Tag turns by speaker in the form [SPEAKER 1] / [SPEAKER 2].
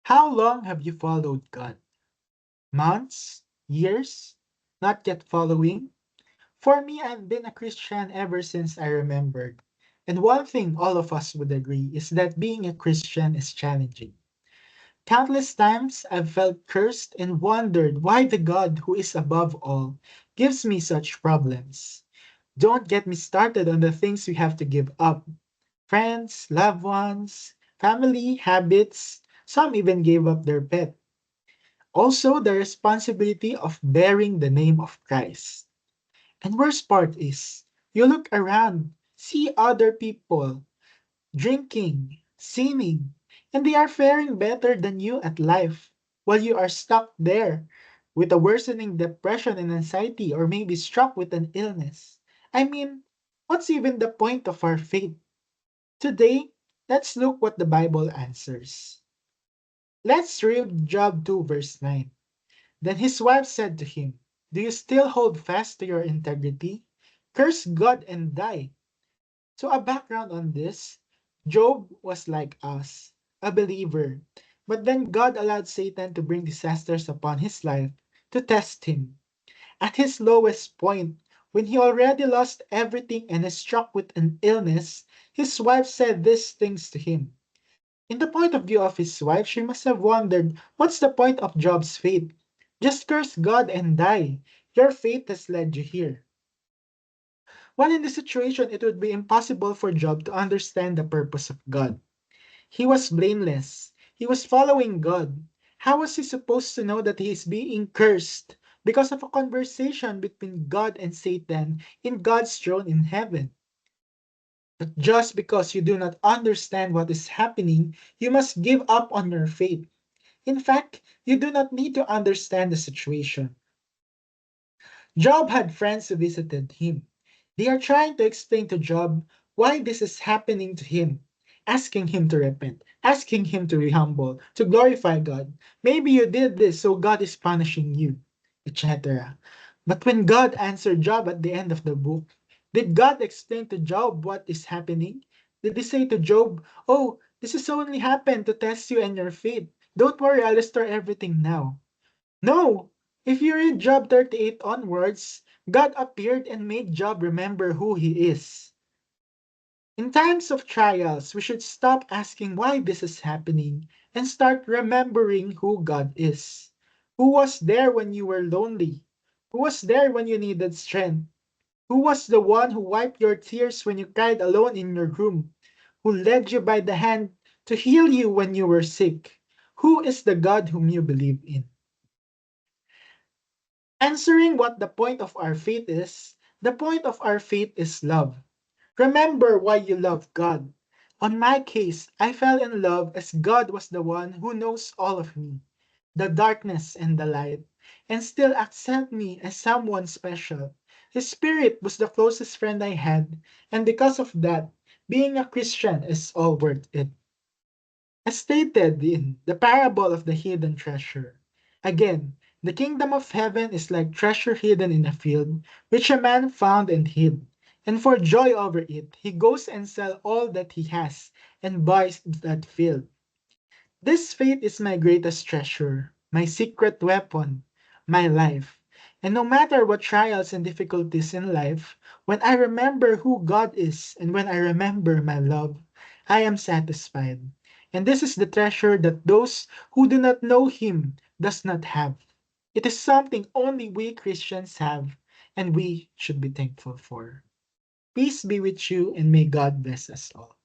[SPEAKER 1] How long have you followed God? Months? Years? Not yet following? For me, I've been a Christian ever since I remembered. And one thing all of us would agree is that being a Christian is challenging. Countless times I've felt cursed and wondered why the God who is above all gives me such problems. Don't get me started on the things we have to give up: friends, loved ones, family, habits. Some even gave up their pet. Also, the responsibility of bearing the name of Christ. And worst part is, you look around, see other people drinking, sinning, and they are faring better than you at life, while you are stuck there with a worsening depression and anxiety, or maybe struck with an illness. I mean, what's even the point of our faith? Today, let's look what the Bible answers. Let's read Job 2 verse 9. Then his wife said to him, "Do you still hold fast to your integrity? Curse God and die." So, a background on this: Job was like us, a believer. But then God allowed Satan to bring disasters upon his life to test him. At his lowest point, when he already lost everything and is struck with an illness, his wife said these things to him. In the point of view of his wife, she must have wondered, what's the point of Job's faith? Just curse God and die. Your faith has led you here. While in this situation, it would be impossible for Job to understand the purpose of God. He was blameless. He was following God. How was he supposed to know that he is being cursed because of a conversation between God and Satan in God's throne in heaven? But just because you do not understand what is happening, you must give up on your faith. In fact, you do not need to understand the situation. Job had friends who visited him. They are trying to explain to Job why this is happening to him, asking him to repent, asking him to be humble, to glorify God. Maybe you did this, so God is punishing you, etc. But when God answered Job at the end of the book, did God explain to Job what is happening? Did he say to Job, "Oh, this has only happened to test you and your faith. Don't worry, I'll restore everything now"? No! If you read Job 38 onwards, God appeared and made Job remember who he is. In times of trials, we should stop asking why this is happening and start remembering who God is. Who was there when you were lonely? Who was there when you needed strength? Who was the one who wiped your tears when you cried alone in your room? Who led you by the hand to heal you when you were sick? Who is the God whom you believe in? Answering what the point of our faith is, the point of our faith is love. Remember why you love God. On my case, I fell in love as God was the one who knows all of me, the darkness and the light, and still accept me as someone special. His spirit was the closest friend I had, and because of that, being a Christian is all worth it. As stated in the parable of the hidden treasure. Again, the kingdom of heaven is like treasure hidden in a field, which a man found and hid. And for joy over it, he goes and sells all that he has and buys that field. This faith is my greatest treasure, my secret weapon, my life. And no matter what trials and difficulties in life, when I remember who God is and when I remember my love, I am satisfied. And this is the treasure that those who do not know Him does not have. It is something only we Christians have, and we should be thankful for. Peace be with you, and may God bless us all.